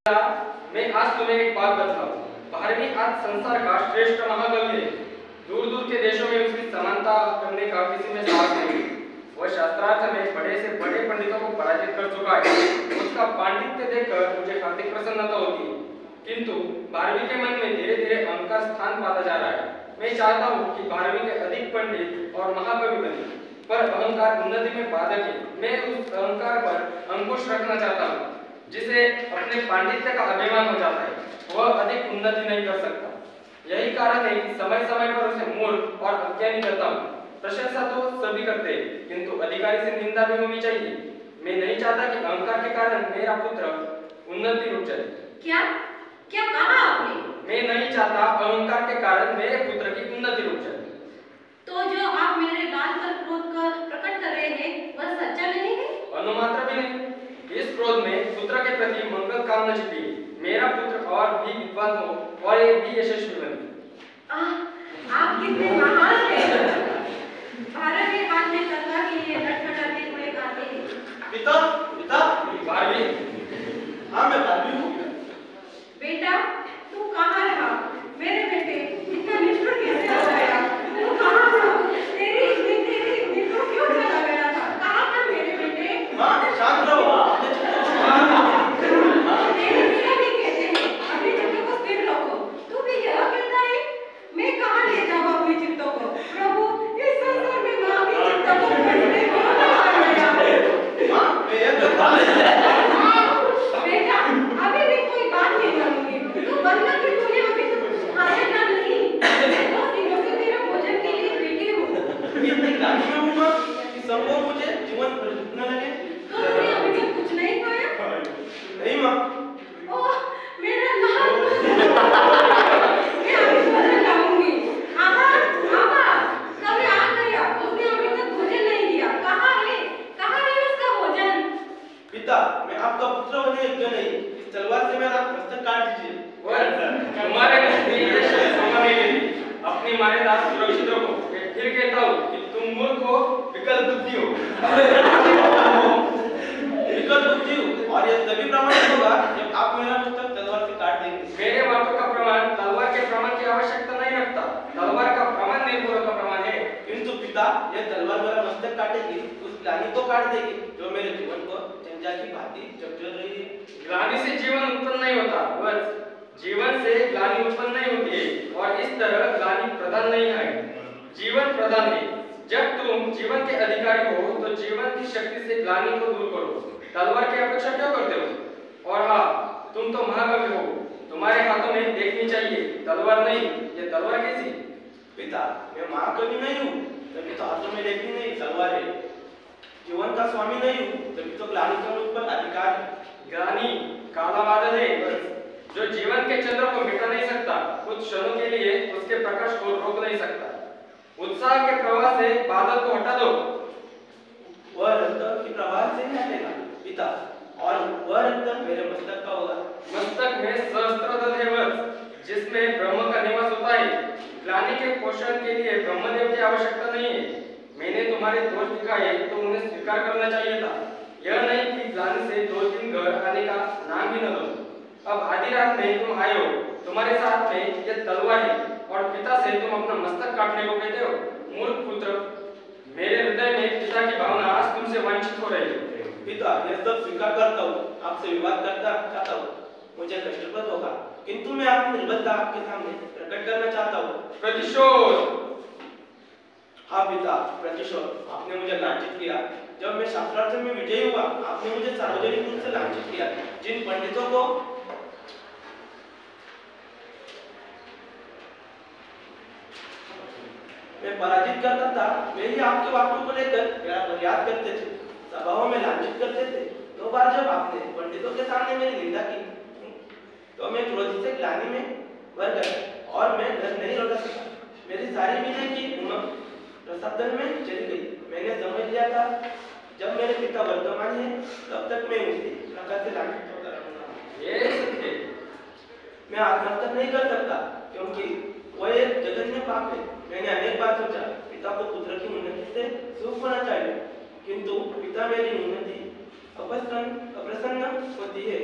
मैं आज तुम्हें एक बात बताऊं। भारवी आज संसार का श्रेष्ठ महाकवि है। दूर दूर के देशों में उसकी समानता करने का किसी में साहस नहीं। वह शास्त्रार्थ में बड़े से बड़े पंडितों को पराजित कर चुका है। उसका पांडित्य देखकर मुझे हार्दिक प्रसन्नता होती है, किंतु भारवी के मन में धीरे धीरे अहंकार स्थान पाता जा रहा है। मैं चाहता हूँ कि भारवी के अधिक पंडित और महाकवि बने, पर अहंकार उन्नति में बाधक है। मैं उस अहंकार पर अंकुश रखना चाहता हूँ जिसे अपने पांडित्य का अभिमान हो जाता है। वह अधिक उन्नति नहीं कर सकता। यही कारण है कि समय समय पर उसे मूर्ख और अज्ञानी करता हूँ। प्रशंसा तो सभी करते हैं, किंतु अधिकारी से निंदा भी होनी चाहिए। मैं नहीं चाहता कि अहंकार के कारण मेरा पुत्र उन्नति रुक जाए। क्या क्या कहा आपने? मैं नहीं चाहता अहंकार के कारण मेरे पुत्र की उन्नति रुक जाए। तो जो आप मेरे लाल पर क्रोध का प्रकट कर रहे हैं वह सच्चा नहीं है? अनुमात्र भी नहीं। इस क्रोध में पुत्र के प्रति मंगल कामना छिपी है। मेरा पुत्र और भी विद्वान हो और ये भी यशस्वी बने। आप कितने महान हैं। भारत के हाथ में तलवार के लिए लटपटाते हुए गाते हैं। पिता पिता भारवी। हाँ मैं भारवी हूँ। बेटा तू कहाँ रहा? मेरे बेटे इतना निष्ठुर कैसे हो गया? तू कहाँ था? तेरी तो क्यों चला गया था? कहाँ था मेरे बेटे? माँ शांत रहो। मेरे पिता भी कहते हैं अपने चित्तों को स्थिर रखो। तू भी यह कहता है? मैं कहाँ ले जाऊँ अपने चित्तों को? प्रभु इस संसार में मैं अपने चित्तों को खोजने को आ गया। माँ मैं ये कहता बेटा अभी भी कोई बात नहीं मानूंगी। तू वरना कि तूने अभी तक खाया ना नहीं। मैं 2 दिनों से तेरे भोजन के लिए बैठी हूँ। इतनी ग्लानि में हूँ माँ कि संभव मुझे जीवन भर न लगे। तो तूने अभी तक कुछ नहीं खाया? नहीं माँ। ओह मेरा लाल मैं अभी भोजन लाऊंगी। आभा कभी आ गया। उसने अभी तक भोजन नहीं दिया। कहाँ है उसका भोजन? पिता मैं आपका पुत्र होने योग्य नहीं। इस तलवार से मेरा मस्तक काट दीजिए। तुम्हारे अपनी मर्यादा सुरक्षित रखो। मैं फिर कहता हूँ कि तुम मूर्ख हो, विकल बुद्धि हो। विकल बुद्धि हो और यह तभी प्रमाणित होगा जब आप मेरा मस्तक तलवार से काट देंगे। मेरे बातों का प्रमाण तलवार के प्रमाण की आवश्यकता नहीं रखता। तलवार का प्रमाण निर्भर का प्रमाण है। किंतु पिता यह तलवार मेरा मस्तक काटेगी, उस ग्लानि को काट देगी जो मेरे जीवन को जंजा की भांति जकड़ रही है। ग्लानि से जीवन उत्पन्न नहीं होता, बस जीवन से ग्लानि उत्पन्न नहीं होती है। और इस तरह ग्लानि प्रधान नहीं है, जीवन प्रधान है। जब तुम जीवन के अधिकारी हो तो जीवन की शक्ति से ग्लानि को दूर करो। तलवार की अपेक्षा क्यों करते हो? और हाँ, तुम तो महाकवि हो, तुम्हारे हाथों में देखनी चाहिए तलवार नहीं। ये तलवार कैसी? पिता मैं महाकवि नहीं हूँ तभी तो हाथों में लेखनी नहीं तलवार है। जीवन का स्वामी नहीं हूँ तभी तो ग्लानि का मुझ पर अधिकार है। ग्लानि काला बादल है जो जीवन के चंद्र को मिटा नहीं सकता, कुछ क्षणों के लिए उसके प्रकाश को रोक नहीं सकता। उत्साह के प्रवाह से बादल को हटा दो। वह रक्त की प्रवाह से नहीं हटेगा पिता, और वह रक्त मेरे मस्तक का होगा। मस्तक में सहस्त्रदल है वत्स, जिसमें ब्रह्म का निवास होता है। ग्लानि के पोषण के लिए ब्रह्मदेव की आवश्यकता नहीं है। मैंने तुम्हारे दोष दिखाए तो उन्हें स्वीकार करना चाहिए था। यह नहीं कि ग्लानि से 2 दिन घर आने का नाम भी न लो। अब आधी रात में तुम आए हो, तुम्हारे साथ में यह तलवार है और पिता से तुम अपना मस्तक काटने को कहते हो। मूर्ख पुत्र, मेरे हृदय में पिता की भावना आज तुमसे वंचित हो रही है। पिता यह सब स्वीकार करता हूँ, आपसे विवाद करता चाहता हूँ, मुझे कष्टप्रद होगा, किंतु मैं अपनी निर्बलता आपके सामने प्रकट करना चाहता हूँ। प्रतिशोध। हाँ पिता प्रतिशोध। आपने मुझे लांछित किया। जब मैं शास्त्रार्थ में विजयी हुआ आपने मुझे सार्वजनिक रूप से लांछित किया। जिन पंडितों को मैं पराजित करता था वे ही आपके वाक्यों को लेकर मेरा प्रयास करते थे, सभाओं में लांछित करते थे। 2 बार जब आपने पंडितों के सामने मेरी निंदा की तो मैं क्रोध से ग्लानि में भर गया और मैं घर नहीं लौटा सका। मेरी सारी विजय की उमंग प्रसादन में चली गई। मैंने समझ लिया था जब मेरे पिता वर्तमान है तब तक मैं उसी प्रकार से लांछित होता रहूंगा। ये सत्य। मैं आत्महत्या नहीं कर सकता क्योंकि वह एक जघन्य पाप है। मैंने अनेक बार सोचा पिता को पुत्र की उन्नति से सुख होना चाहिए, किंतु पिता मेरी उन्नति अप्रसन्न होती है।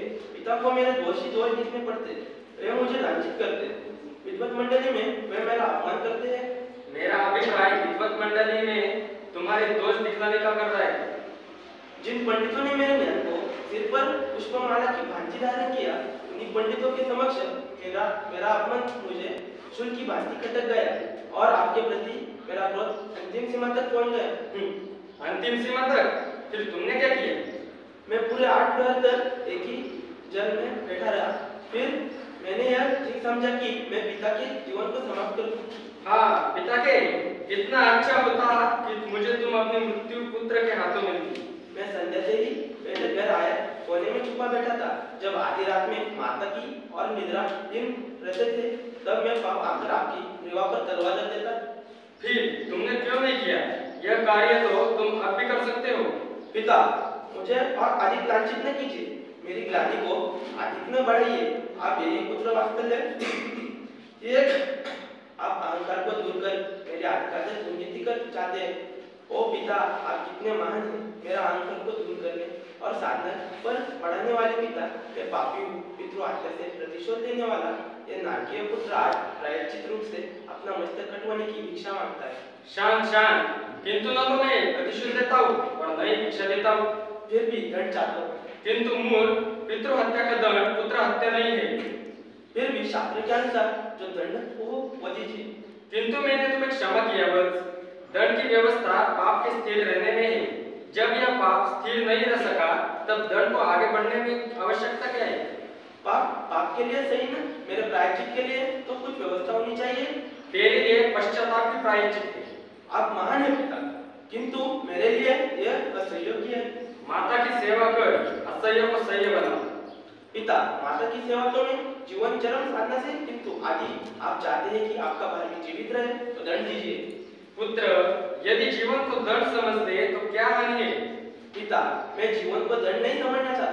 पिता को मेरे दोष ही दोष दिखने पड़ते। वे मुझे लांछित करते। विद्वत मंडली में वे मेरा अपमान करते हैं। मेरा अभिप्राय विद्वत मंडली में तुम्हारे दोष दिखलाने का कर रहा है। जिन पंडितों ने मेरे ज्ञान को सिर पर पुष्पमाला की भांति धारण किया, उन्हीं पंडितों के समक्ष मेरा अपमान मुझे शूल की भांति खटक गया और आपके प्रति मेरा क्रोध अंतिम सीमा तक पहुंच गया। अंतिम सीमा तक? फिर तुमने क्या किया? मैं पूरे 8 प्रहर तक एक ही जल में बैठा रहा। फिर मैंने यह ठीक समझा कि मैं पिता के जीवन को समाप्त कर दूं। हाँ, पिता के कितना अच्छा होता कि मुझे तुम अपने मृत्यु पुत्र के हाथों में दी। मैं संध्या से ही पहले घर आया, कोने में छुपा बैठा था। जब आधी रात में माता की और निद्रा दिन रहते थे, तब मैं पाप आकर आपकी निवाह पर तलवार रख देता। फिर तुमने क्यों नहीं किया? यह कार्य तो तुम अब भी कर सकते हो। पिता, मुझे और अधिक लांछित न कीजिए। मेरी ग्लानि को अधिक न बढ़ाइए। आप यही पुत्र वात्सल्य एक आप अहंकार को दूर कर मेरे अधिकार से उन्नति कर चाहते हैं। ओ पिता, आप कितने महान हैं। मेरा अहंकार को दूर करने और साधना पर बढ़ाने वाले पिता, मैं पापी हूँ। पितृ हत्या से प्रतिशोध लेने वाला यह नारकीय पुत्र आज प्रायश्चित रूप से अपना मस्तक कटवाने की भिक्षा मांगता है। शांत शांत। किंतु न तो मैं प्रतिशोध लेता हूँ और न ही भिक्षा देता हूँ। फिर भी दंड चाहता हूँ। किंतु मूल पितृ हत्या का दंड पुत्र हत्या नहीं है। फिर भी शास्त्र के अनुसार जो दंड वो दीजिए। किंतु मैंने तुम्हें क्षमा किया बस। दंड की व्यवस्था पाप के स्थिर रहने में है। जब यह पाप स्थिर नहीं रह सका, तब दंड को आगे बढ़ने में आवश्यकता क्या है? पाप के लिए सही ना, मेरे प्रायश्चित के लिए तो कुछ व्यवस्था होनी चाहिए। तेरे लिए पश्चाताप की प्रायश्चित है। आप महान है पिता, किंतु मेरे लिए यह असहयोग्य है। माता की सेवा कर, असह्य को सह्य बना। पिता, माता की सेवा तो मैं जीवन चरम साधना से, किंतु आदि आप चाहते हैं कि आपका भाई जीवित रहे, तो दंड दीजिए। पुत्र, यदि जीवन को दंड समझते तो क्या हानि है? पिता, मैं जीवन को दंड नहीं समझना चाहता।